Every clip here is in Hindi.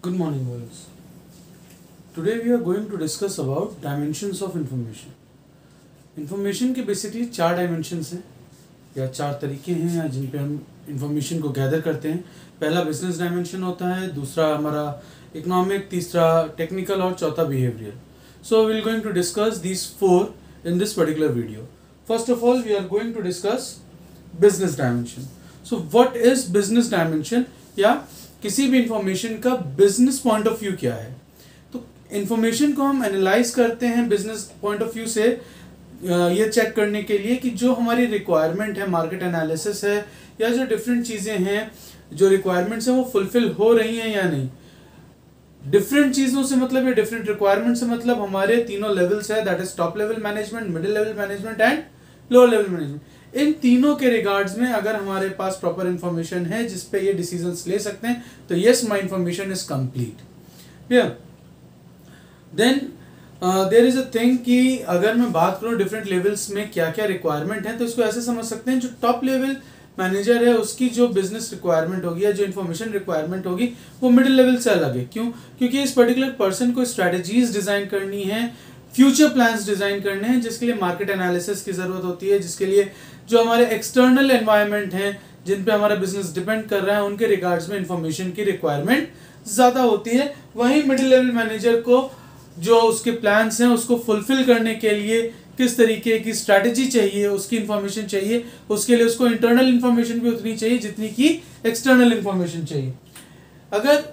Good morning, boys. Today we are going to discuss about dimensions of information. Information के बेसिकली 4 डायमेंशंस हैं या 4 तरीके हैं या जिन पे हम इंफॉर्मेशन को गैदर करते हैं. पहला बिजनेस डायमेंशन होता है, दूसरा हमारा इकोनॉमिक, तीसरा टेक्निकल और चौथा behaviour. So we will going to discuss these 4 in this particular video. First of all we are going to discuss business dimension. So what is business dimension, या किसी भी इंफॉर्मेशन का बिजनेस पॉइंट ऑफ व्यू क्या है. तो इंफॉर्मेशन को हम एनालाइज करते हैं बिजनेस पॉइंट ऑफ व्यू से, ये चेक करने के लिए कि जो हमारी रिक्वायरमेंट है, मार्केट एनालिसिस है, या जो डिफरेंट चीज़ें हैं, जो रिक्वायरमेंट्स हैं वो फुलफिल हो रही हैं या नहीं. डिफरेंट चीज़ों से मतलब या डिफरेंट रिक्वायरमेंट से मतलब हमारे तीनों लेवल्स है, that is top level management, middle level management and lower level management. इन तीनों के रिगार्ड्स में अगर हमारे पास प्रॉपर इंफॉर्मेशन है जिस पे ये डिसीजंस ले सकते हैं, तो yes, my information is complete. Then there is a thing कि अगर मैं बात करूं डिफरेंट लेवल्स में क्या क्या रिक्वायरमेंट है, तो इसको ऐसे समझ सकते हैं, जो टॉप लेवल मैनेजर है उसकी जो बिजनेस रिक्वायरमेंट होगी या जो इन्फॉर्मेशन रिक्वायरमेंट होगी वो मिडिल लेवल से अलग है. क्यों? क्योंकि इस पर्टिकुलर पर्सन को स्ट्रेटजीज डिजाइन करनी है, फ्यूचर प्लान्स डिजाइन करने हैं, जिसके लिए मार्केट एनालिसिस की जरूरत होती है, जिसके लिए जो हमारे एक्सटर्नल एनवायरनमेंट हैं जिन पे हमारा बिजनेस डिपेंड कर रहा है उनके रिगार्ड्स में इंफॉर्मेशन की रिक्वायरमेंट ज़्यादा होती है. वहीं मिडिल लेवल मैनेजर को जो उसके प्लान्स हैं उसको फुलफिल करने के लिए किस तरीके की स्ट्रैटेजी चाहिए, उसकी इंफॉर्मेशन चाहिए, उसके लिए उसको इंटरनल इंफॉर्मेशन भी उतनी चाहिए जितनी की एक्सटर्नल इंफॉर्मेशन चाहिए. अगर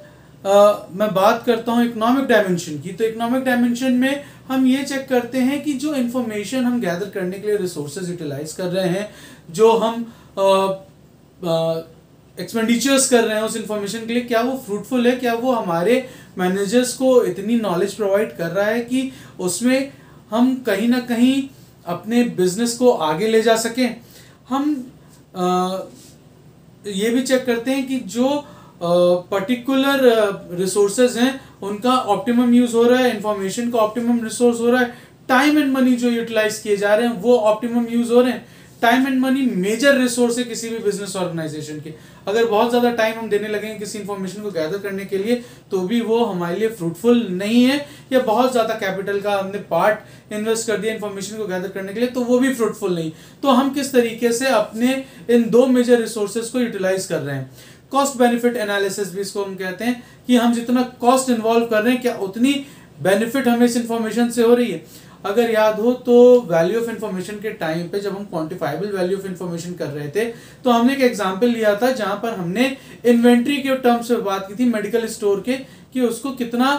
मैं बात करता हूँ इकोनॉमिक डायमेंशन की, तो इकोनॉमिक डायमेंशन में हम ये चेक करते हैं कि जो इन्फॉर्मेशन हम गैदर करने के लिए रिसोर्सेज यूटिलाइज कर रहे हैं, जो हम एक्सपेंडिचर्स कर रहे हैं उस इन्फॉर्मेशन के लिए, क्या वो फ्रूटफुल है, क्या वो हमारे मैनेजर्स को इतनी नॉलेज प्रोवाइड कर रहा है कि उसमें हम कहीं ना कहीं अपने बिजनेस को आगे ले जा सकें. हम ये भी चेक करते हैं कि जो पर्टिकुलर रिसोर्सेज हैं उनका ऑप्टिमम यूज हो रहा है, इंफॉर्मेशन का ऑप्टिमम रिसोर्स हो रहा है, टाइम एंड मनी जो यूटिलाइज किए जा रहे हैं वो ऑप्टिमम यूज हो रहे हैं. Time and money major resource है किसी भी बिजनेस ऑर्गेनाइजेशन के. अगर बहुत ज्यादा टाइम हम देने लगेंगे किसी इंफॉर्मेशन को गैदर करने के लिए तो भी वो हमारे लिए फ्रूटफुल नहीं है, या बहुत ज्यादा कैपिटल का हमने पार्ट इन्वेस्ट कर दिया इंफॉर्मेशन को गैदर करने के लिए तो वो भी फ्रूटफुल नहीं. तो हम किस तरीके से अपने इन 2 मेजर रिसोर्सेज को यूटिलाइज कर रहे हैं. कॉस्ट बेनिफिट एनालिसिस भी इसको हम कहते हैं कि हम जितना कॉस्ट इन्वॉल्व कर रहे हैं क्या उतनी बेनिफिट हमें इस इंफॉर्मेशन से हो रही है. अगर याद हो तो वैल्यू ऑफ इंफॉर्मेशन के टाइम पे जब हम क्वांटिफाइबल वैल्यू ऑफ इंफॉर्मेशन कर रहे थे तो हमने एक एग्जांपल लिया था जहां पर हमने इन्वेंट्री के टर्म्स में बात की थी मेडिकल स्टोर के, कि उसको कितना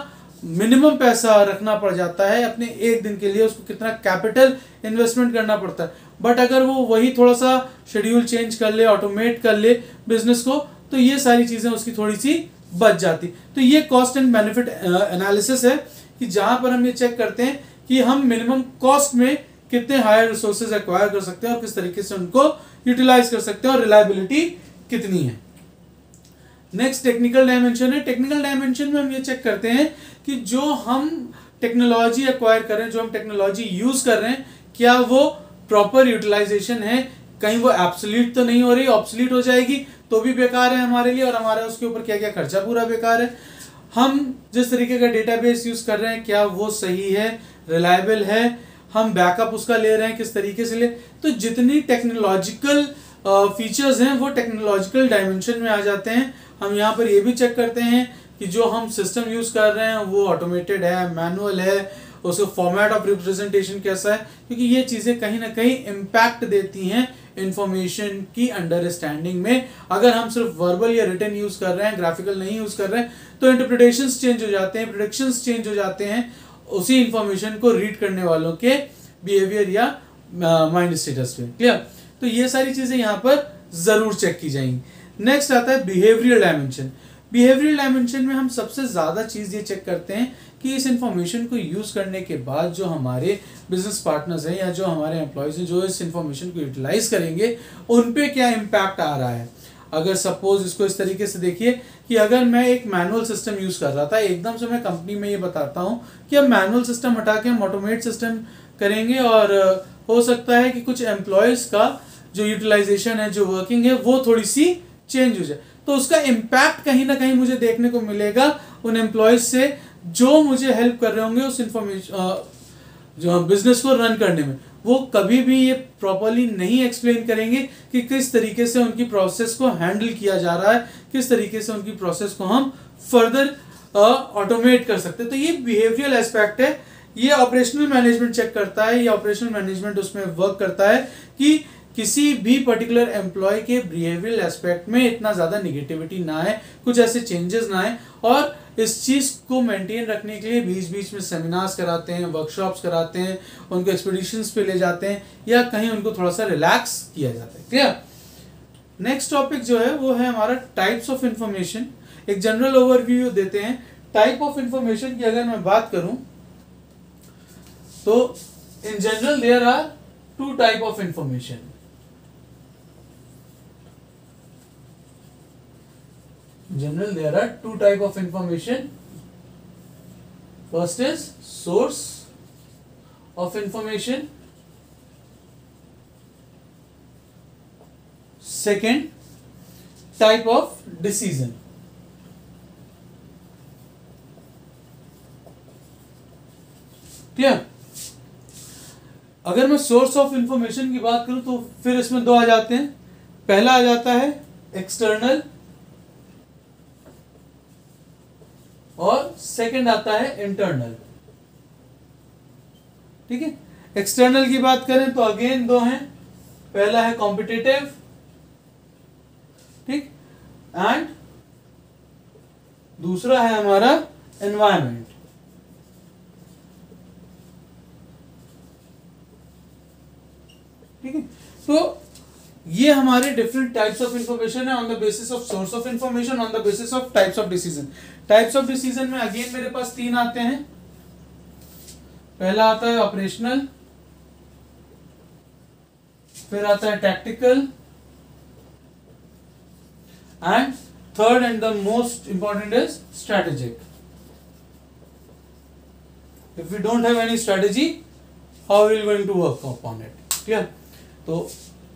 मिनिमम पैसा रखना पड़ जाता है अपने एक दिन के लिए, उसको कितना कैपिटल इन्वेस्टमेंट करना पड़ता है. बट अगर वो वही थोड़ा सा शेड्यूल चेंज कर ले, ऑटोमेट कर ले बिजनेस को, तो ये सारी चीजें उसकी थोड़ी सी बच जाती. तो ये कॉस्ट एंड बेनिफिट एनालिसिस है कि जहां पर हम ये चेक करते हैं कि हम मिनिमम कॉस्ट में कितने हायर रिसोर्सेज एक्वायर कर सकते हैं और किस तरीके से उनको यूटिलाइज कर सकते हैं और रिलायबिलिटी कितनी है. नेक्स्ट टेक्निकल डायमेंशन है. टेक्निकल डायमेंशन में हम ये चेक करते हैं कि जो हम टेक्नोलॉजी एक्वायर कर रहे हैं, जो हम टेक्नोलॉजी यूज कर रहे हैं, क्या वो प्रॉपर यूटिलाइजेशन है, कहीं वो एब्सोल्यूट तो नहीं हो रही, ऑब्सोलीट हो जाएगी तो भी बेकार है हमारे लिए, और हमारा उसके ऊपर क्या क्या खर्चा पूरा बेकार है. हम जिस तरीके का डेटाबेस यूज कर रहे हैं क्या वो सही है, रिलायबल है, हम बैकअप उसका ले रहे हैं किस तरीके से ले. तो जितनी टेक्नोलॉजिकल फीचर्स हैं वो टेक्नोलॉजिकल डायमेंशन में आ जाते हैं. हम यहाँ पर ये भी चेक करते हैं कि जो हम सिस्टम यूज कर रहे हैं वो ऑटोमेटेड है, मैनुअल है, उसका फॉर्मेट ऑफ रिप्रेजेंटेशन कैसा है, क्योंकि ये चीज़ें कहीं ना कहीं इम्पैक्ट देती हैं इंफॉर्मेशन की अंडरस्टैंडिंग में. अगर हम सिर्फ वर्बल या रिटन यूज कर रहे हैं, ग्राफिकल नहीं यूज कर रहे हैं, तो इंटरप्रिटेशंस चेंज हो जाते हैं, प्रेडिक्शंस चेंज हो जाते हैं उसी इंफॉर्मेशन को रीड करने वालों के बिहेवियर या माइंड स्टेटस पे. क्लियर? तो ये सारी चीजें यहाँ पर जरूर चेक की जाएंगी. नेक्स्ट आता है बिहेवियरल डायमेंशन. बिहेवियरल डायमेंशन में हम सबसे ज्यादा चीज ये चेक करते हैं कि इस इंफॉर्मेशन को यूज करने के बाद जो हमारे बिजनेस पार्टनर्स हैं या जो हमारे एम्प्लॉयज हैं जो इस इंफॉर्मेशन को यूटिलाइज करेंगे उन पे क्या इम्पैक्ट आ रहा है. अगर सपोज इसको इस तरीके से देखिए कि अगर मैं एक मैनुअल सिस्टम यूज कर रहा था, एकदम से मैं कंपनी में ये बताता हूँ कि अब मैनुअल सिस्टम हटा के हम ऑटोमेट सिस्टम करेंगे, और हो सकता है कि कुछ एम्प्लॉयज का जो यूटिलाइजेशन है, जो वर्किंग है, वो थोड़ी सी चेंज हो जाए, तो उसका इम्पैक्ट कहीं ना कहीं मुझे देखने को मिलेगा उन एम्प्लॉयज से जो मुझे हेल्प कर रहे होंगे उस इंफॉर्मेशन जो बिजनेस को रन करने में। वो कभी भी ये प्रॉपरली नहीं एक्सप्लेन करेंगे कि किस तरीके से उनकी प्रोसेस को हैंडल किया जा रहा है, किस तरीके से उनकी प्रोसेस को हम फर्दर ऑटोमेट कर सकते हैं। तो ये बिहेवियरल एस्पेक्ट है, ये ऑपरेशनल मैनेजमेंट चेक करता है, ये ऑपरेशनल मैनेजमेंट उसमें वर्क करता है कि किसी भी पर्टिकुलर एम्प्लॉय के बिहेवियरल एस्पेक्ट में इतना ज़्यादा निगेटिविटी ना है, कुछ ऐसे चेंजेस ना आए। और इस चीज़ को मेंटेन रखने के लिए बीच बीच में सेमिनार्स कराते हैं, वर्कशॉप्स कराते हैं, उनको एक्सपीडिशंस पे ले जाते हैं या कहीं उनको थोड़ा सा रिलैक्स किया जाता है। क्लियर? नेक्स्ट टॉपिक जो है वो है हमारा टाइप्स ऑफ इंफॉर्मेशन। एक जनरल ओवरव्यू देते हैं टाइप ऑफ इंफॉर्मेशन की। अगर मैं बात करूं तो in general there are two type of information. General, there are two type of information. First is source of information. Second, type of decision. Clear? अगर मैं सोर्स ऑफ इंफॉर्मेशन की बात करूं तो फिर इसमें दो आ जाते हैं। पहला आ जाता है एक्सटर्नल और सेकंड आता है इंटरनल। ठीक है? एक्सटर्नल की बात करें तो अगेन दो हैं, पहला है कॉम्पिटिटिव, ठीक, एंड दूसरा है हमारा एनवायरमेंट। ठीक है? तो ये हमारे डिफरेंट टाइप्स ऑफ इंफॉर्मेशन है on the basis of source of information, on the basis of types of decision. Types of decision में अगेन मेरे पास तीन आते हैं। पहला आता है ऑपरेशनल, फिर आता है tactical, and third and the most important is strategic. If we don't have any strategy, how we will going to work upon it? Clear? तो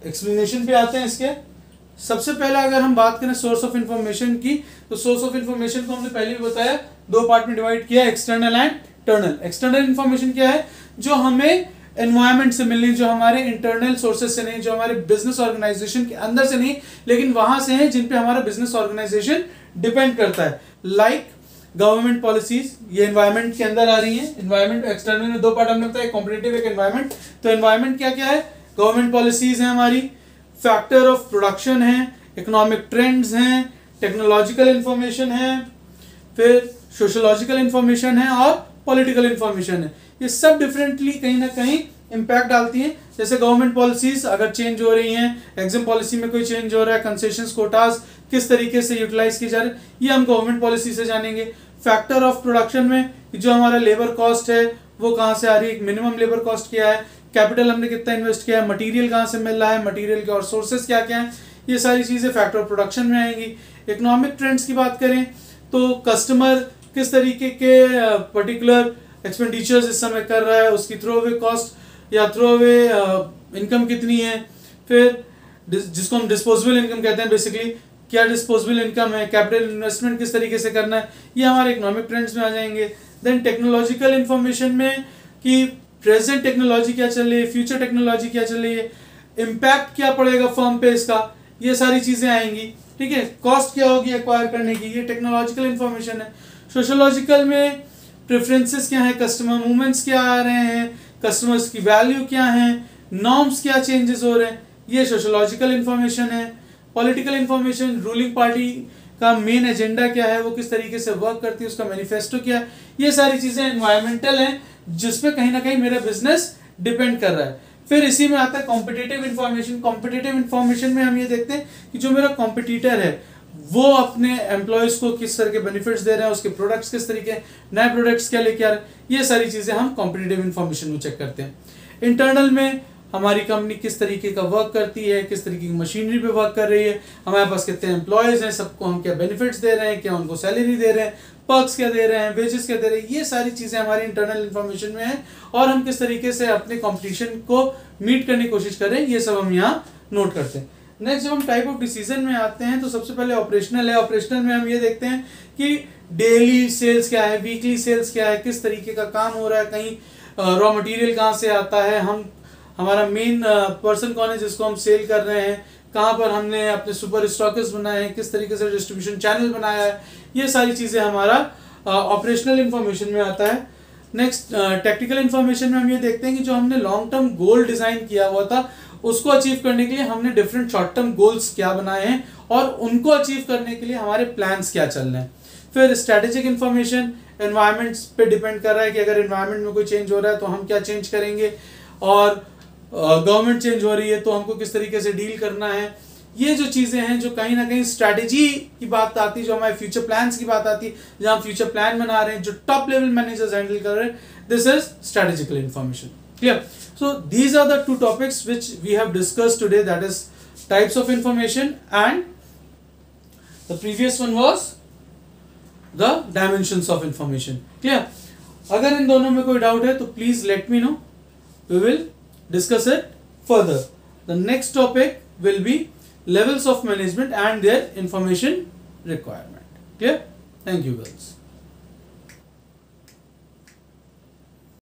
एक्सप्लेनेशन पे आते हैं इसके। सबसे पहले अगर हम बात करें सोर्स ऑफ इंफॉर्मेशन की, तो सोर्स ऑफ इंफॉर्मेशन को हमने पहले भी बताया, दो पार्ट में डिवाइड किया, external and internal. External information क्या है? जो हमें एनवायरमेंट से मिलनी, जो हमारे इंटरनल सोर्सेज से नहीं, जो हमारे बिजनेस ऑर्गेनाइजेशन के अंदर से नहीं, लेकिन वहां से है जिन पे हमारा बिजनेस ऑर्गेनाइजेशन डिपेंड करता है। लाइक गवर्नमेंट पॉलिसीज, ये एनवायरमेंट के अंदर आ रही है। एनवायरमेंट एक्सटर्नल में दो पार्ट हमने बताया, कॉम्पिटिटिव, एक एनवायरमेंट। तो एनवायरमेंट क्या क्या है? गवर्नमेंट पॉलिसीज है हमारी, फैक्टर ऑफ प्रोडक्शन है, इकोनॉमिक ट्रेंड्स हैं, टेक्नोलॉजिकल इंफॉर्मेशन है, फिर सोशोलॉजिकल इंफॉर्मेशन है और पॉलिटिकल इंफॉर्मेशन है। ये सब डिफरेंटली कहीं ना कहीं इम्पैक्ट डालती हैं। जैसे गवर्नमेंट पॉलिसीज अगर चेंज हो रही हैं, एग्जाम पॉलिसी में कोई चेंज हो रहा है, कंसेशंस कोटास किस तरीके से यूटिलाइज किए जा रहे हैं, ये हम गवर्नमेंट पॉलिसी से जानेंगे। फैक्टर ऑफ प्रोडक्शन में जो हमारा लेबर कॉस्ट है वो कहाँ से आ रही है, मिनिमम लेबर कॉस्ट क्या है, कैपिटल हमने कितना इन्वेस्ट किया है, मटेरियल कहाँ से मिल रहा है, मटेरियल के और सोर्सेज क्या क्या हैं, ये सारी चीज़ें फैक्टर ऑफ प्रोडक्शन में आएंगी। इकोनॉमिक ट्रेंड्स की बात करें तो कस्टमर किस तरीके के पर्टिकुलर एक्सपेंडिचर्स इस समय कर रहा है, उसकी थ्रो अवे कॉस्ट या थ्रो अवे इनकम कितनी है, फिर जिसको हम डिस्पोजेबल इनकम कहते हैं, बेसिकली क्या डिस्पोजेबल इनकम है, कैपिटल इन्वेस्टमेंट किस तरीके से करना है, ये हमारे इकोनॉमिक ट्रेंड्स में आ जाएंगे। देन टेक्नोलॉजिकल इंफॉर्मेशन में कि प्रेजेंट टेक्नोलॉजी क्या चल रही है, फ्यूचर टेक्नोलॉजी क्या चल रही है, इम्पैक्ट क्या पड़ेगा फर्म पे इसका, ये सारी चीज़ें आएंगी। ठीक है? कॉस्ट क्या होगी एक्वायर करने की, ये टेक्नोलॉजिकल इंफॉर्मेशन है। सोशोलॉजिकल में प्रेफरेंसेस क्या है, कस्टमर मूवमेंट्स क्या आ रहे हैं, कस्टमर्स की वैल्यू क्या है, नॉर्म्स क्या चेंजेस हो रहे हैं, ये सोशोलॉजिकल इंफॉर्मेशन है। पॉलिटिकल इंफॉर्मेशन, रूलिंग पार्टी का मेन एजेंडा क्या है, वो किस तरीके से वर्क करती है, उसका मैनिफेस्टो क्या है, ये सारी चीज़ें एनवायरमेंटल हैं जिसपे कहीं ना कहीं मेरा बिजनेस डिपेंड कर रहा है। फिर इसी में आता है कॉम्पिटिटिव इंफॉर्मेशन। कॉम्पिटिटिव इंफॉर्मेशन में हम ये देखते हैं कि जो मेरा कॉम्पिटिटर है वो अपने एम्प्लॉयज को किस तरह के बेनिफिट्स दे रहे हैं, उसके प्रोडक्ट्स किस तरीके, नए प्रोडक्ट्स क्या लेके आ रहे हैं, ये सारी चीज़ें हम कॉम्पिटिटिव इंफॉर्मेशन में चेक करते हैं। इंटरनल में हमारी कंपनी किस तरीके का वर्क करती है, किस तरीके की मशीनरी पे वर्क कर रही है, हमारे पास कितने एम्प्लॉयज़ हैं, सबको हम क्या बेनिफिट्स दे रहे हैं, क्या उनको सैलरी दे रहे हैं, पर्क्स क्या दे रहे हैं, वेजेस क्या दे रहे हैं, ये सारी चीज़ें हमारी इंटरनल इन्फॉर्मेशन में है। और हम किस तरीके से अपने कॉम्पिटिशन को मीट करने की कोशिश कर रहे हैं, ये सब हम यहाँ नोट करते हैं। नेक्स्ट जब हम टाइप ऑफ डिसीजन में आते हैं तो सबसे पहले ऑपरेशनल है। ऑपरेशनल में हम ये देखते हैं कि डेली सेल्स क्या है, वीकली सेल्स क्या है, किस तरीके का काम हो रहा है, कहीं रॉ मटेरियल कहाँ से आता है, हम हमारा मेन पर्सन कौन है जिसको हम सेल कर रहे हैं, कहाँ पर हमने अपने सुपर स्टॉकिस्ट बनाए हैं, किस तरीके से डिस्ट्रीब्यूशन चैनल बनाया है, ये सारी चीज़ें हमारा ऑपरेशनल इंफॉर्मेशन में आता है। नेक्स्ट टेक्निकल इंफॉर्मेशन में हम ये देखते हैं कि जो हमने लॉन्ग टर्म गोल डिज़ाइन किया हुआ था उसको अचीव करने के लिए हमने डिफरेंट शॉर्ट टर्म गोल्स क्या बनाए हैं और उनको अचीव करने के लिए हमारे प्लान्स क्या चल रहे हैं। फिर स्ट्रैटेजिक इंफॉर्मेशन एनवायरनमेंट पे डिपेंड कर रहा है कि अगर एनवायरनमेंट में कोई चेंज हो रहा है तो हम क्या चेंज करेंगे, और गवर्नमेंट चेंज हो रही है तो हमको किस तरीके से डील करना है। ये जो चीज़ें हैं जो कहीं ना कहीं स्ट्रैटेजी की बात आती है, जो हमारे फ्यूचर प्लान्स की बात आती है, जहाँ हम फ्यूचर प्लान बना रहे हैं, जो टॉप लेवल मैनेजर्स हैंडल कर रहे हैं, this is strategical information. Clear? So these are the two topics which we have discussed today, that is types of information, and the previous one was the dimensions of information. Clear? अगर इन दोनों में कोई डाउट है तो please let me know, we will discuss it further. The next topic will be levels of management and their information requirement. Clear? Thank you girls.